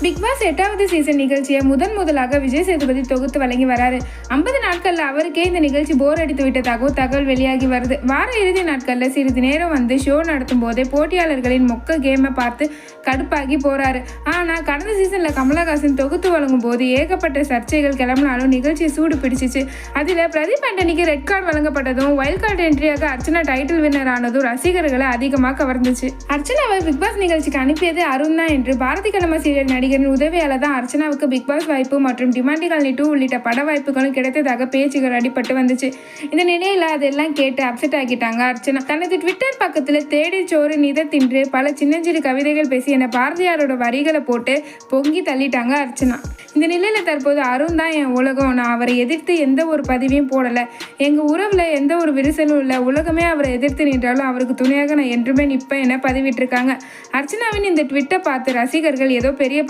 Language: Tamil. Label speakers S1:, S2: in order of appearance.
S1: பிக் பாஸ் 8வது சீசன் நிகழ்ச்சியை முதலாக விஜய் சேதுபதி தொகுத்து வழங்கி வராரு. 50 நாட்கள்ல அவருக்கே இந்த நிகழ்ச்சி போர் அடித்து விட்டதாகவும் தகவல் வெளியாகி வருது. வார இறுதி நாட்கள்ல சிறிது நேரம் வந்து ஷோ நடத்தும் போதே போட்டியாளர்களின் மொக்க கேமை பார்த்து கடுப்பாகி போறாரு. ஆனா கடந்த சீசன்ல கமலஹாசன் தொகுத்து வழங்கும் போது ஏகப்பட்ட சர்ச்சைகள் கிளம்பினாலும் நிகழ்ச்சி சூடு பிடிச்சிச்சு. அதுல பிரதீப் ஆண்டனிக்கு ரெட் கார்டு வழங்கப்பட்டதும் வைல்ட் கார்டு என்ட்ரியாக அர்ச்சனா டைட்டில் வின்னர் ஆனதும் ரசிகர்களை அதிகமாக கவர்ந்துச்சு. அர்ச்சனாவை பிக் பாஸ் நிகழ்ச்சிக்கு அனுப்பியது அருண் தான் என்று பாரதி கண்ணம்மா சீரியல் நடிகரின் உதவியால் தான் அர்ச்சனாவுக்கு பிக் பாஸ் வாய்ப்பு மற்றும் டிமாண்டி காலனி 2 உள்ளிட்ட பட வாய்ப்புகளும் கிடைத்ததாக பேச்சுகள் அடிபட்டு வந்துச்சு. இந்த நிலையில அதெல்லாம் கேட்டு அப்செட் ஆகிட்டாங்க அர்ச்சனா. தனது ட்விட்டர் பக்கத்துல தேடி சோறு நித தின்று பல சின்னஞ்சிறு கவிதைகள் பேசி என பாரதியாரோட வரிகளை போட்டு பொங்கி தள்ளிட்டாங்க அர்ச்சனா. இந்த நிலையில தற்போது அருண் தான் என் உலகம், நான் அவரை எதிர்த்து எந்த ஒரு பதிவையும் போடல, எங்க உறவுல எந்த ஒரு விரிசலும் இல்லை, உலகமே அவரை எதிர்த்து நின்றாலும் அவருக்கு துணையாக நான் என்றுமே நிற்பேன் என பதிவிட்டிருக்காங்க. அர்ச்சனாவின் இந்த ட்விட்டை பார்த்து ரசிகர்கள் ஏதோ பெரிய